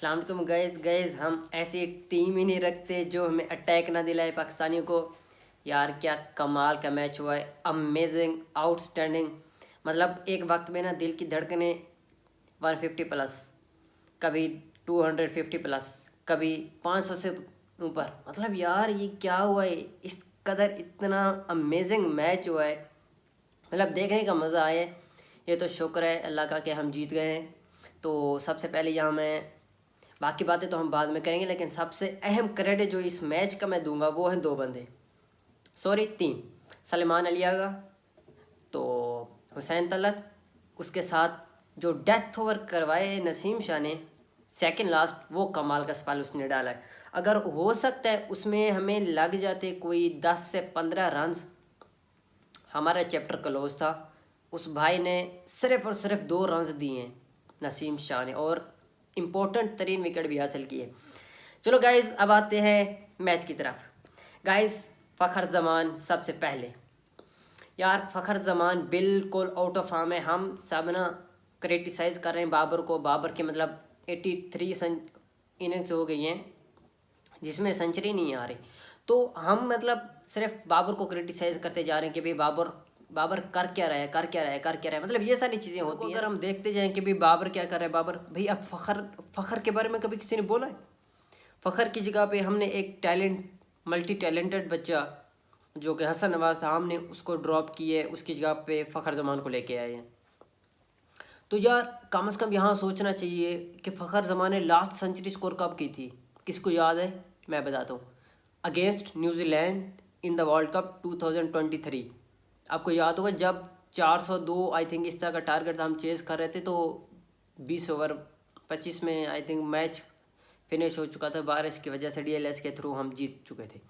अस्सलाम gas gas हम ऐसी टीम ही नहीं रखते जो हमें अटैक ना दिलाए पाकिस्तानियों को। यार क्या कमाल का मैच हुआ है, अमेजिंग, आउटस्टैंडिंग। मतलब एक वक्त में ना दिल की धड़कनें 150 प्लस, कभी 250 प्लस, कभी 500 से ऊपर। मतलब यार ये क्या हुआ है, इस कदर इतना अमेजिंग मैच हुआ है। मतलब देखने का मज़ा आया। ये तो शुक्र है अल्लाह का कि हम जीत गए हैं। तो सबसे पहले यहाँ मैं, बाकी बातें तो हम बाद में करेंगे, लेकिन सबसे अहम क्रेडिट जो इस मैच का मैं दूंगा वो हैं दो बंदे, सॉरी तीन। सलमान अली आगा, तो हुसैन तलत, उसके साथ जो डेथ ओवर करवाए नसीम शाह ने सेकंड लास्ट, वो कमाल का स्पेल उसने डाला है। अगर हो सकता है उसमें हमें लग जाते कोई 10 से 15 रन, हमारा चैप्टर क्लोज था। उस भाई ने सिर्फ और सिर्फ 2 रन दिए हैं नसीम शाह ने, और इम्पोर्टेंट तरीन विकेट भी हासिल किए। चलो गाइस अब आते हैं मैच की तरफ। गाइस फ़खर जमान सबसे पहले, यार फ़खर जमान बिल्कुल आउट ऑफ फॉर्म है। हम सब ना क्रिटिसाइज़ कर रहे हैं बाबर को। बाबर के मतलब 83 इनिंग्स हो गई हैं जिसमें सेंचुरी नहीं आ रही, तो हम मतलब सिर्फ बाबर को क्रिटिसाइज करते जा रहे हैं कि भाई बाबर बाबर कर क्या रहा है, कर क्या रहा है, कर क्या रहा है। मतलब ये सारी चीज़ें होती हैं। अगर हम देखते जाएं कि भाई बाबर क्या कर रहा है, बाबर भाई, अब फ़खर के बारे में कभी किसी ने बोला है? फ़खर की जगह पे हमने एक मल्टी टैलेंटेड बच्चा जो कि हसन नवाज था, हमने उसको ड्रॉप किए, उसकी जगह पे फ़खर जमान को लेके आए हैं। तो यार कम से कम यहाँ सोचना चाहिए कि फ़खर जमान ने लास्ट सेंचुरी स्कोर कब की थी। किसको याद है? मैं बताता हूँ, against New Zealand in the world cup 2023। आपको याद होगा जब 402 आई थिंक इस तरह का टारगेट था, हम चेज़ कर रहे थे, तो 20 ओवर 25 में आई थिंक मैच फिनिश हो चुका था। बारिश की वजह से डीएलएस के थ्रू हम जीत चुके थे।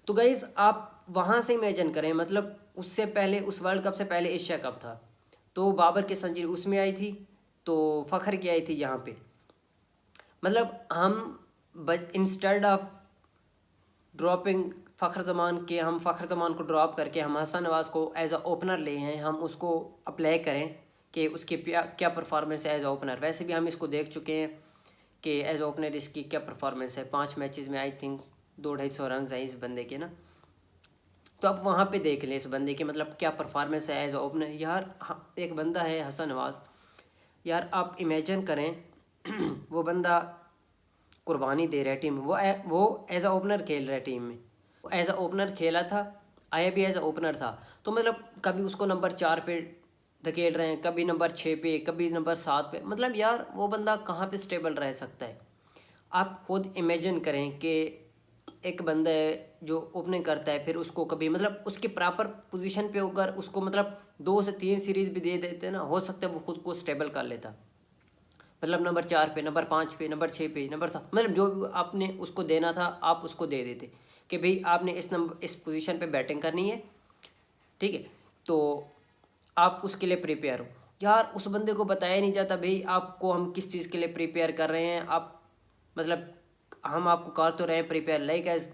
तो गाइज़ आप वहाँ से इमेजिन करें, मतलब उससे पहले, उस वर्ल्ड कप से पहले एशिया कप था, तो बाबर की सेंचुरी उसमें आई थी, तो फ़खर की आई थी यहाँ पे। मतलब हम instead of dropping Fakhar Zaman के, हम फ़खर जमान को ड्रॉप करके हम हसन नवाज को एज अ ओपनर ले हैं, हम उसको अप्लाई करें कि उसकी क्या परफॉर्मेंस है एज अ ओपनर। वैसे भी हम इसको देख चुके हैं कि एज ओपनर इसकी क्या परफॉर्मेंस है। 5 मैचेस में आई थिंक 200-250 रन हैं इस बंदे के ना। तो आप वहाँ पे देख लें इस बंदे की मतलब क्या परफॉर्मेंस है एज ओपनर। यार एक बंदा है हसन नवाज, यार आप इमेजिन करें वो बंदा कुर्बानी दे रहा है टीम में, वो एज अ ओपनर खेल रहा है टीम में। वो एज अ ओपनर खेला था, आया भी एज अ ओपनर था। तो मतलब कभी उसको नंबर 4 पे धकेल रहे हैं, कभी नंबर 6 पे, कभी नंबर 7 पे। मतलब यार वो बंदा कहाँ पे स्टेबल रह सकता है? आप खुद इमेजिन करें कि एक बंदा है जो ओपनिंग करता है, फिर उसको कभी मतलब उसकी प्रॉपर पोजीशन पे अगर उसको मतलब 2 से 3 सीरीज भी दे देते ना, हो सकता है वो खुद को स्टेबल कर लेता। मतलब नंबर 4 पे, नंबर 5 पे, नंबर 6 पे, नंबर 7, मतलब जो भी आपने उसको देना था आप उसको दे देते कि भाई आपने इस पोजीशन पे बैटिंग करनी है, ठीक है, तो आप उसके लिए प्रिपेयर हो। यार उस बंदे को बताया नहीं जाता भाई आपको हम किस चीज़ के लिए प्रिपेयर कर रहे हैं। आप मतलब हम आपको कर तो रहे हैं प्रिपेयर, लाइक एज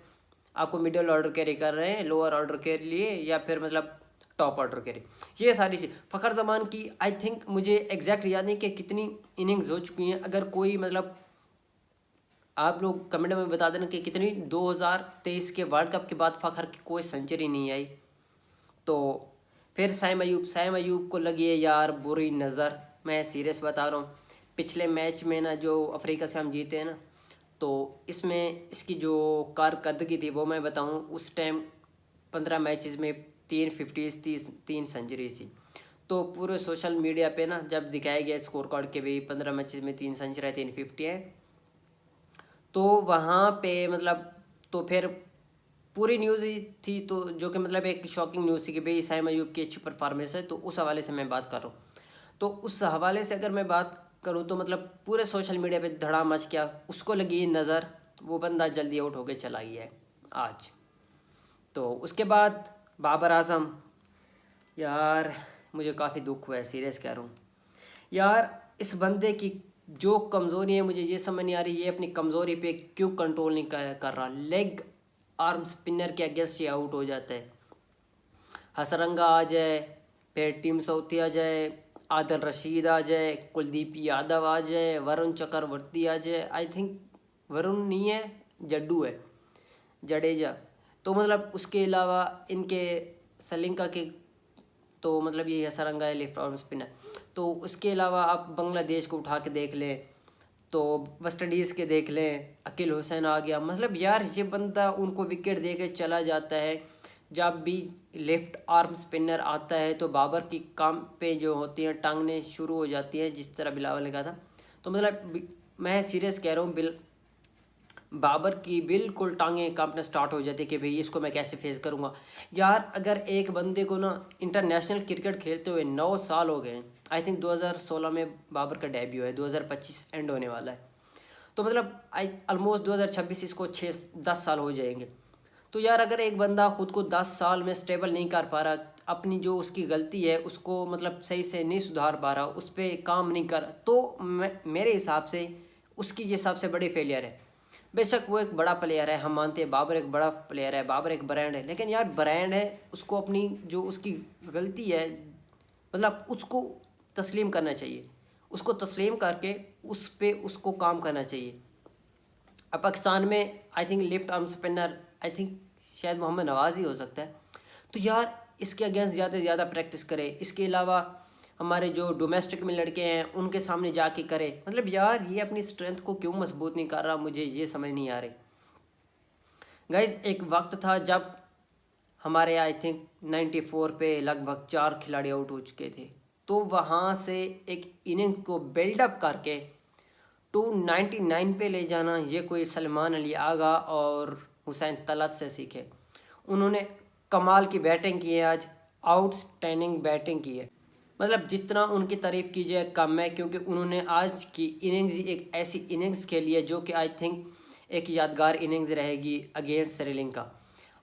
आपको मिडिल ऑर्डर कैरी कर रहे हैं, लोअर ऑर्डर के लिए, या फिर मतलब टॉप ऑर्डर के लिए। ये सारी चीज़ फ़खर जमान की आई थिंक मुझे एग्जैक्ट याद नहीं कि कितनी इनिंग्स हो चुकी हैं। अगर कोई मतलब आप लोग कमेंट में बता देना कि कितनी 2023 के वर्ल्ड कप के बाद फ़खर की कोई सेंचुरी नहीं आई। तो फिर साइम अयूब को लगी है यार बुरी नज़र। मैं सीरियस बता रहा हूँ, पिछले मैच में ना जो अफ्रीका से हम जीते हैं ना, तो इसमें इसकी जो कारकर्दगी थी वो मैं बताऊँ, उस टाइम 15 मैचेस में 3 फिफ्टीज थी, 3 सेंचुरी थी। तो पूरे सोशल मीडिया पे ना जब दिखाया गया स्कोर कार्ड के भी 15 मैचेस में 3 सेंचुरी 3 फिफ्टी है, तो वहाँ पे मतलब, तो फिर पूरी न्यूज़ ही थी, तो जो कि मतलब एक शॉकिंग न्यूज़ थी कि भाई साइम अयूब की अच्छी परफॉर्मेंस है। तो उस हवाले से मैं बात कर रहा हूँ। तो उस हवाले से अगर मैं बात करूँ तो मतलब पूरे सोशल मीडिया पे धड़ा मच गया, उसको लगी नज़र, वो बंदा जल्दी आउट होके चला गया है आज। तो उसके बाद बाबर आजम, यार मुझे काफ़ी दुख हुआ है, सीरियस कह रहा हूँ। यार इस बंदे की जो कमज़ोरी है मुझे ये समझ नहीं आ रही, ये अपनी कमज़ोरी पे क्यों कंट्रोल नहीं कर रहा। लेग आर्म स्पिनर के अगेंस्ट ये आउट हो जाता है। हसरंगा आ जाए, फिर टीम सऊदी आ जाए, आदिल रशीद आ जाए, कुलदीप यादव आ जाए, वरुण चक्रवर्ती आ जाए, आई थिंक वरुण नहीं है, जड्डू है, जडेजा। तो मतलब उसके अलावा इनके श्रीलंका के तो मतलब ये हसरंगा है लेफ्ट आर्म स्पिनर। तो उसके अलावा आप बांग्लादेश को उठा के देख ले, तो वेस्ट इंडीज़ के देख लें, अकील हुसैन आ गया। मतलब यार ये बंदा उनको विकेट दे के चला जाता है। जब भी लेफ्ट आर्म स्पिनर आता है तो बाबर की काम पे जो होती हैं टांगने शुरू हो जाती हैं, जिस तरह बिलावल ने कहा था। तो मतलब मैं सीरियस कह रहा हूँ, बाबर की बिल्कुल टांगें कांपना स्टार्ट हो जाती है कि भाई इसको मैं कैसे फेस करूँगा। यार अगर एक बंदे को ना इंटरनेशनल क्रिकेट खेलते हुए 9 साल हो गए, आई थिंक 2016 में बाबर का डेब्यू है, 2025 एंड होने वाला है, तो मतलब आई ऑलमोस्ट 2026 इसको 6-10 साल हो जाएंगे। तो यार अगर एक बंदा खुद को 10 साल में स्टेबल नहीं कर पा रहा, अपनी जो उसकी गलती है उसको मतलब सही से नहीं सुधार पा रहा, उस पर काम नहीं कर, तो मेरे हिसाब से उसकी ये सबसे बड़ी फेलियर है। बेशक वो एक बड़ा प्लेयर है, हम मानते हैं बाबर एक बड़ा प्लेयर है, बाबर एक ब्रांड है, लेकिन यार ब्रांड है, उसको अपनी जो उसकी गलती है मतलब उसको तस्लीम करना चाहिए, उसको तस्लीम करके उस पे उसको काम करना चाहिए। अब पाकिस्तान में I think left arm spinner I think शायद मोहम्मद नवाज़ ही हो सकता है। तो यार इसके अगेंस्ट ज़्यादा से ज़्यादा प्रैक्टिस करे। इसके अलावा हमारे जो डोमेस्टिक में लड़के हैं उनके सामने जाके करे। मतलब यार ये अपनी स्ट्रेंथ को क्यों मजबूत नहीं कर रहा, मुझे ये समझ नहीं आ रही। गाइज एक वक्त था जब हमारे आई थिंक 94 पे लगभग 4 खिलाड़ी आउट हो चुके थे, तो वहाँ से एक इनिंग को बिल्डअप करके 299 पे ले जाना, ये कोई सलमान अली आगा और हुसैन तलत से सीखे। उन्होंने कमाल की बैटिंग की है, आज आउटस्टैंडिंग बैटिंग की है। मतलब जितना उनकी तारीफ़ की जाए कम है, क्योंकि उन्होंने आज की इनिंग्स एक ऐसी इनिंग्स खेली है जो कि आई थिंक एक यादगार इनिंग्स रहेगी अगेंस्ट श्रीलंका।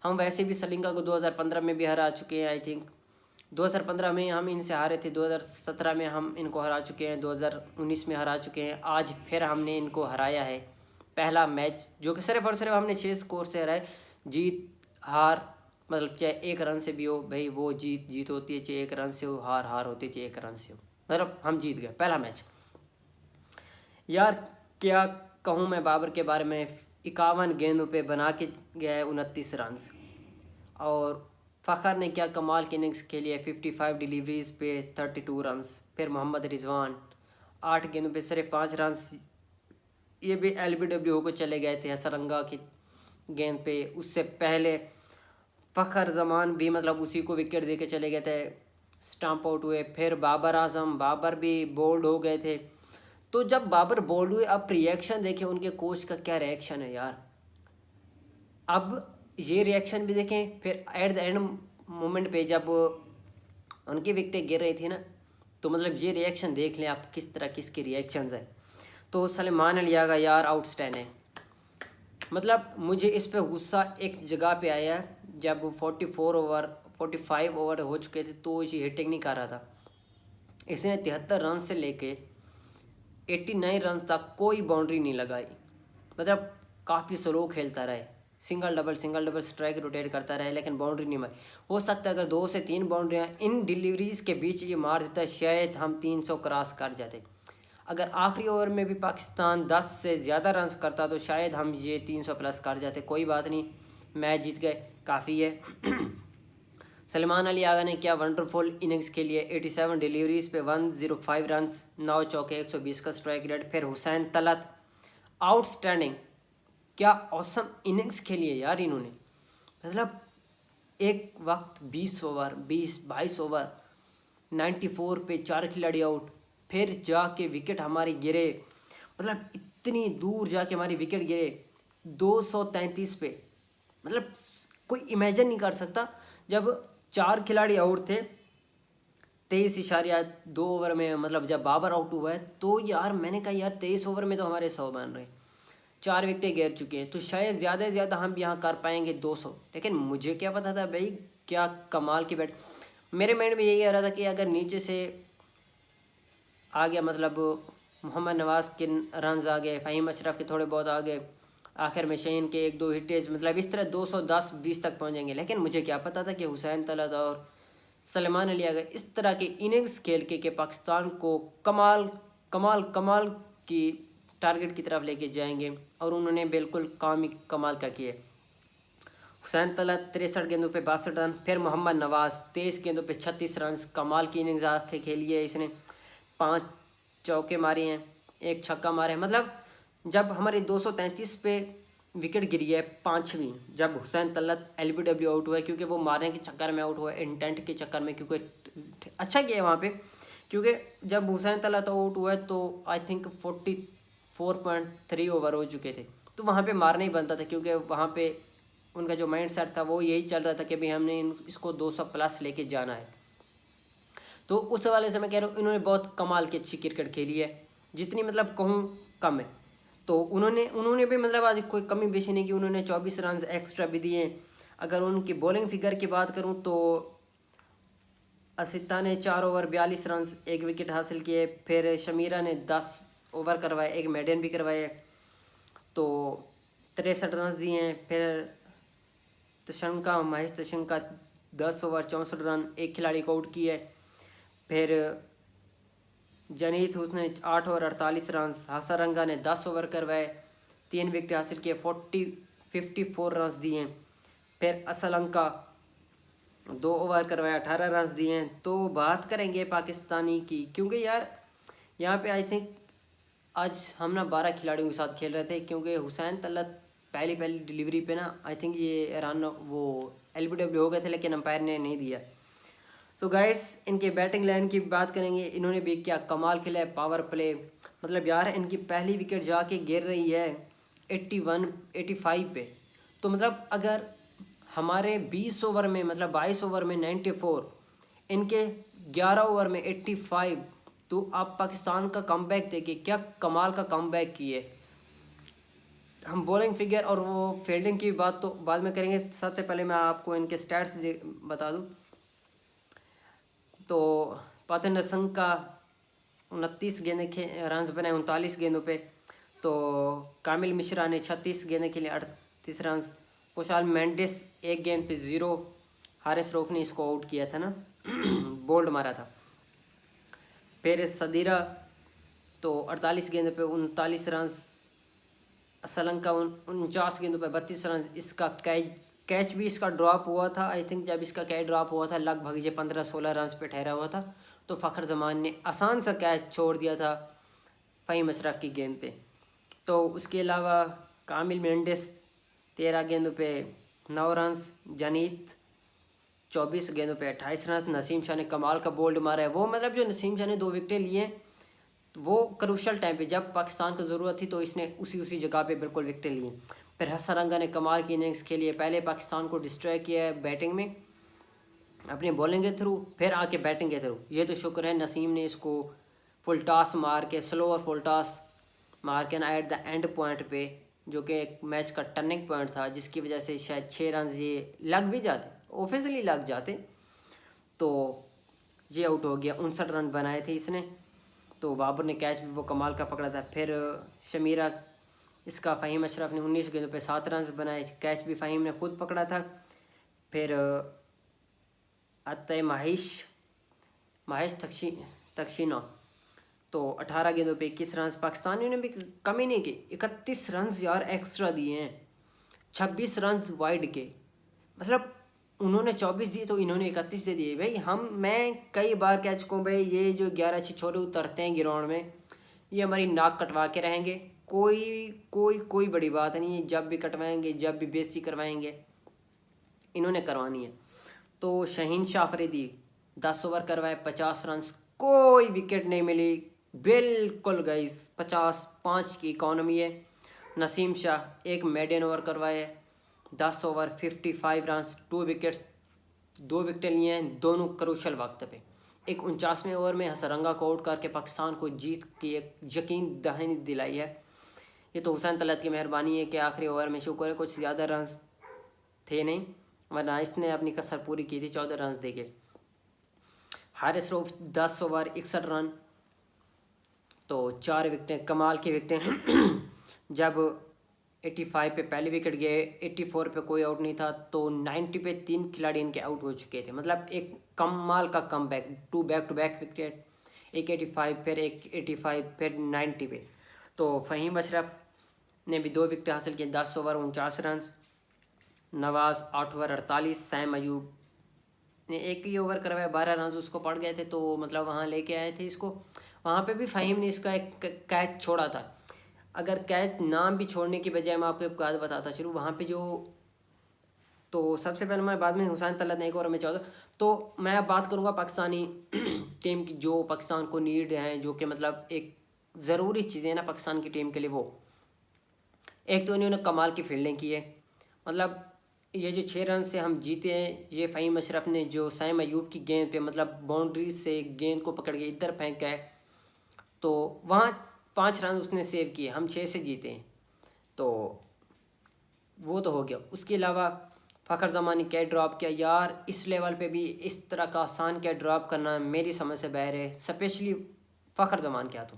हम वैसे भी श्रीलंका को 2015 में भी हरा चुके हैं, आई थिंक 2015 में हम इनसे हारे थे, 2017 में हम इनको हरा चुके हैं, 2019 में हरा चुके हैं, आज फिर हमने इनको हराया है। पहला मैच जो कि सिर्फ और सिर्फ हमने 6 स्कोर से हराए। जीत हार मतलब चाहे 1 रन से भी हो भाई, वो जीत होती है, चाहे 1 रन से हो, हार हार होती है, चाहे 1 रन से हो, मतलब हम जीत गए पहला मैच। यार क्या कहूँ मैं बाबर के बारे में, 51 गेंदों पे बना के गया है 29 रन। और फ़खर ने क्या कमाल की इनिंग्स खेली है, 55 डिलीवरीज पे 32 रन। फिर मोहम्मद रिजवान 8 गेंदों पे सिर्फ 5 रन, ये भी LBW को चले गए थे हसरंगा की गेंद पे। उससे पहले फ़खर जमान भी मतलब उसी को विकेट दे के चले गए थे, स्टम्प आउट हुए। फिर बाबर आजम, बाबर भी बोल्ड हो गए थे। तो जब बाबर बोल्ड हुए, अब रिएक्शन देखें उनके कोच का क्या रिएक्शन है यार। अब ये रिएक्शन भी देखें, फिर एट द एंड मोमेंट पे जब उनकी विकेटें गिर रही थी ना, तो मतलब ये रिएक्शन देख लें आप किस तरह किसके रिएक्शंस है। तो सलमान अली आगा यार आउटस्टैंड है। मतलब मुझे इस पे गुस्सा एक जगह पे आया जब 45 ओवर हो चुके थे तो ये हिटिंग नहीं कर रहा था। इसने 73 रन से लेके 89 रन तक कोई बाउंड्री नहीं लगाई। मतलब काफ़ी स्लो खेलता रहे, सिंगल डबल स्ट्राइक रोटेट करता रहे, लेकिन बाउंड्री नहीं मारी। हो सकता है अगर 2 से 3 बाउंड्रियाँ इन डिलीवरीज के बीच ये मार देता, शायद हम 300 क्रॉस कर जाते। अगर आखिरी ओवर में भी पाकिस्तान 10 से ज़्यादा रन करता तो शायद हम ये 300 प्लस कर जाते। कोई बात नहीं, मैच जीत गए, काफ़ी है। सलमान अली आगा ने क्या वंडरफुल इनिंग्स खेली है, 87 डिलीवरीज पे 105 रन, 9 चौके, 120 का स्ट्राइक रेट। फिर हुसैन तलत आउटस्टैंडिंग, क्या औसम इनिंग्स खेली है यार इन्होंने। मतलब एक वक्त 22 ओवर 94 पे 4 खिलाड़ी आउट, फिर जाके विकेट हमारी गिरे। मतलब इतनी दूर जाके हमारी विकेट गिरे 233 पे। मतलब कोई इमेजिन नहीं कर सकता, जब 4 खिलाड़ी आउट थे 23.2 ओवर में, मतलब जब बाबर आउट हुआ है, तो यार मैंने कहा यार 23 ओवर में तो हमारे 100 बन रहे, 4 विकेटें गिर चुके हैं, तो शायद ज़्यादा से ज़्यादा हम यहाँ कर पाएंगे 200। लेकिन मुझे क्या पता था भाई, क्या कमाल की बैट। मेरे माइंड में यही आ रहा था कि अगर नीचे से आ गया, मतलब मोहम्मद नवाज़ के रन्स आ गए, फ़हीम अशरफ के थोड़े बहुत आ गए, आखिर में शहीन के 1-2 हिटेज, मतलब इस तरह 210-20 तक पहुँचेंगे। लेकिन मुझे क्या पता था कि हुसैन तलत और सलमान अली अगर इस तरह की इनिंग्स खेल के पाकिस्तान को कमाल कमाल कमाल की टारगेट की तरफ लेके जाएंगे, और उन्होंने बिल्कुल काम ही कमाल का किया। हुसैन तलत 63 गेंदों पे 62 रन। फिर मोहम्मद नवाज 23 गेंदों पे 36 रन, कमाल की इनिंग्स आके खेली है इसने। 5 चौके मारे हैं, 1 छक्का मारे हैं। मतलब जब हमारे 233 पे विकेट गिरी है 5वीं, जब हुसैन तलत LBW आउट हुआ है, क्योंकि वो मारने के चक्कर में आउट हुआ है, इंटेंट के चक्कर में, क्योंकि अच्छा किया है वहाँ पे। क्योंकि जब हुसैन तलत आउट हुआ है तो आई थिंक 44.3 ओवर हो चुके थे, तो वहाँ पे मारना ही बनता था, क्योंकि वहाँ पे उनका जो माइंड सेट था वो यही चल रहा था कि भाई हमने इसको 200 प्लस लेके जाना है। तो उस वाले से मैं कह रहा हूँ इन्होंने बहुत कमाल की अच्छी क्रिकेट खेली है, जितनी मतलब कहूँ कम है। तो उन्होंने भी मतलब आज कोई कमी बेशी नहीं की, उन्होंने 24 रन एक्स्ट्रा भी दिए। अगर उनकी बॉलिंग फिगर की बात करूँ तो असिता ने 4 ओवर 42 रन 1 विकेट हासिल किए। फिर शमीरा ने 10 ओवर करवाए, 1 मेडन भी करवाए, तो 63 रन दिए हैं। फिर तशंका महेश तशंका 10 ओवर 64 रन, 1 खिलाड़ी को आउट किया है। फिर जनीत उसने 8 ओवर 48 रन, हासारंगा ने 10 ओवर करवाए, 3 विकेट हासिल किए, 54 रन दिए हैं। फिर असलंका 2 ओवर करवाए, 18 रन दिए हैं। तो बात करेंगे पाकिस्तानी की, क्योंकि यार यहाँ पे आई थिंक आज हम ना 12 खिलाड़ियों के साथ खेल रहे थे, क्योंकि हुसैन तलत पहली डिलीवरी पे ना आई थिंक ये रन वो LBW हो गए थे, लेकिन अंपायर ने नहीं दिया। तो गाइस इनके बैटिंग लाइन की बात करेंगे, इन्होंने भी क्या कमाल खेला है। पावर प्ले मतलब यार इनकी पहली विकेट जाके गिर रही है 85 पे। तो मतलब अगर हमारे 20 ओवर में मतलब 22 ओवर में 94, इनके 11 ओवर में 85, तो आप पाकिस्तान का कमबैक देखिए, क्या कमाल का कमबैक किए। हम बॉलिंग फिगर और वो फील्डिंग की बात तो बाद में करेंगे, सबसे पहले मैं आपको इनके स्टैट्स बता दूं। तो पातन संघ का 29 गेंदे रन बनाए 39 गेंदों पे। तो कामिल मिश्रा ने 36 गेंदे के लिए 38 रन। कुशाल मेंडिस 1 गेंद पे 0। हारिस रऊफ ने इसको आउट किया था ना बोल्ड मारा था। फिर सदीरा तो 48 गेंदों पे 39 रन। असलंका 49 गेंदों पे 32 रन। इसका कैच भी इसका ड्रॉप हुआ था, आई थिंक जब इसका कैच ड्रॉप हुआ था लगभग ये 15-16 रन पे ठहरा हुआ था, तो फ़खर जमान ने आसान सा कैच छोड़ दिया था फ़हीम अशरफ की गेंद पे। तो उसके अलावा कामिल मेंडिस 13 गेंदों पे 9 रन। जनीत 24 गेंदों पे 28 रन। नसीम शाह ने कमाल का बोल्ड मारा है। वो मतलब जो नसीम शाह ने 2 विकेटें लिए वो क्रूशल टाइम पे जब पाकिस्तान को ज़रूरत थी, तो इसने उसी जगह पे बिल्कुल विकेटें ली। फिर हसरंगा ने कमाल की इनिंग्स खेली है, पहले पाकिस्तान को डिस्ट्रॉय किया है बैटिंग में अपनी बॉलिंग के थ्रू, फिर आके बैटिंग के थ्रू। ये तो शुक्र है नसीम ने इसको फुल टॉस मार के, स्लोअर फुल टॉस मार के ना एट द एंड पॉइंट पे, जो कि एक मैच का टर्निंग पॉइंट था, जिसकी वजह से शायद 6 रन ये लग भी जाते, ऑफिशियली लग जाते, तो ये आउट हो गया। 59 रन बनाए थे इसने। तो बाबर ने कैच भी वो कमाल का पकड़ा था। फिर शमीरा इसका फ़हीम अशरफ ने 19 गेंदों पे 7 रन बनाए, कैच भी फ़हीम ने खुद पकड़ा था। फिर आते महेश तक्षिना तो 18 गेंदों पे 21 रन। पाकिस्तानियों ने भी कमी नहीं की, 31 रन यार एक्स्ट्रा दिए हैं, 26 रन वाइड के। मतलब उन्होंने 24 दिए तो इन्होंने 31 दे दिए। भाई मैं कई बार कह चुका हूँ भाई, ये जो 11 छिछोरे उतरते हैं ग्राउंड में, ये हमारी नाक कटवा के रहेंगे। कोई बड़ी बात नहीं है, जब भी कटवाएंगे, जब भी बेइज्जती करवाएंगे, इन्होंने करवानी है। तो शहीन शाह अफरीदी 10 ओवर करवाए, 50 रन, कोई विकेट नहीं मिली बिल्कुल गाइस, 55 की इकॉनमी है। नसीम शाह 1 मेडन ओवर करवाए, 10 ओवर 55 रन, 2 विकेटें लिए हैं, दोनों क्रूशल वक्त पे। एक 49वें ओवर में हसरंगा को आउट करके पाकिस्तान को जीत की एक यकीन दहानी दिलाई है। ये तो हुसैन तलत की मेहरबानी है कि आखिरी ओवर में शुक्र है कुछ ज़्यादा रन थे नहीं, वरना इसने अपनी कसर पूरी की थी 14 रन देके। हारिस रऊफ 10 ओवर 61 रन, तो 4 विकेटें, कमाल की विकेटें। जब 85 पे पहली विकेट गए, 84 पे कोई आउट नहीं था, तो 90 पे 3 खिलाड़ी इनके आउट हो चुके थे। मतलब एक कमाल का comeback, back to back wicket, एक 85 फिर एक 85 फिर 90 पे। तो फ़हीम अशरफ ने भी 2 विकेट हासिल किए, 10 ओवर 49 रन। नवाज़ 8 ओवर 48, सैम अयूब ने एक ही ओवर करवाया, 12 रन उसको पड़ गए थे, तो मतलब वहाँ लेके आए थे इसको। वहाँ पे भी फ़हीम ने इसका एक कैच छोड़ा था। अगर कैच नाम भी छोड़ने की बजाय मैं आपको एक बात बताता चलूँ, वहाँ पे जो, तो सबसे पहले मैं बाद में हुसैन तलत ने एक ओवर में 14। तो मैं अब बात करूँगा पाकिस्तानी टीम की, जो पाकिस्तान को नीड है, जो कि मतलब एक ज़रूरी चीज़ें ना पाकिस्तान की टीम के लिए। वो एक तो इन्होंने कमाल की फील्डिंग की है, मतलब ये जो 6 रन से हम जीते हैं, ये फ़हीम अशरफ ने जो सैम अयूब की गेंद पे मतलब बाउंड्री से गेंद को पकड़ के इधर फेंक है, तो वहाँ 5 रन उसने सेव किए, हम 6 से जीते हैं। तो वो तो हो गया। उसके अलावा फ़खर ज़मान ने कैच ड्रॉप किया यार, इस लेवल पे भी इस तरह का आसान कैच ड्रॉप करना मेरी समझ से बाहर है, स्पेशली फ़खर ज़मान क्या। तो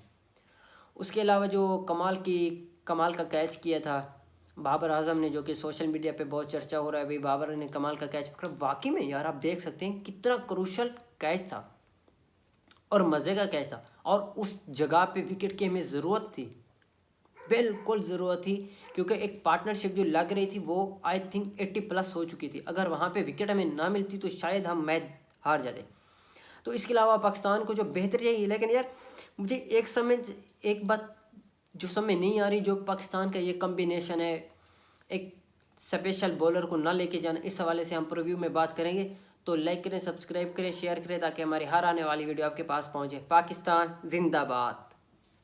उसके अलावा जो कमाल का कैच किया था बाबर आजम ने, जो कि सोशल मीडिया पे बहुत चर्चा हो रहा है, भाई बाबर ने कमाल का कैच पकड़ा। वाकई में यार आप देख सकते हैं कितना क्रूशल कैच था और मज़े का कैच था, और उस जगह पे विकेट की हमें ज़रूरत थी, बिल्कुल ज़रूरत थी, क्योंकि एक पार्टनरशिप जो लग रही थी वो आई थिंक 80+ हो चुकी थी। अगर वहाँ पे विकेट हमें ना मिलती तो शायद हम मैच हार जाते। तो इसके अलावा पाकिस्तान को जो बेहतर चाहिए, लेकिन यार मुझे एक बात जो समझ नहीं आ रही, जो पाकिस्तान का ये कम्बिनेशन है, एक स्पेशल बॉलर को ना लेके जाना, इस हवाले से हम प्रीव्यू में बात करेंगे। तो लाइक करें, सब्सक्राइब करें, शेयर करें, ताकि हमारी हर आने वाली वीडियो आपके पास पहुँचे। पाकिस्तान जिंदाबाद।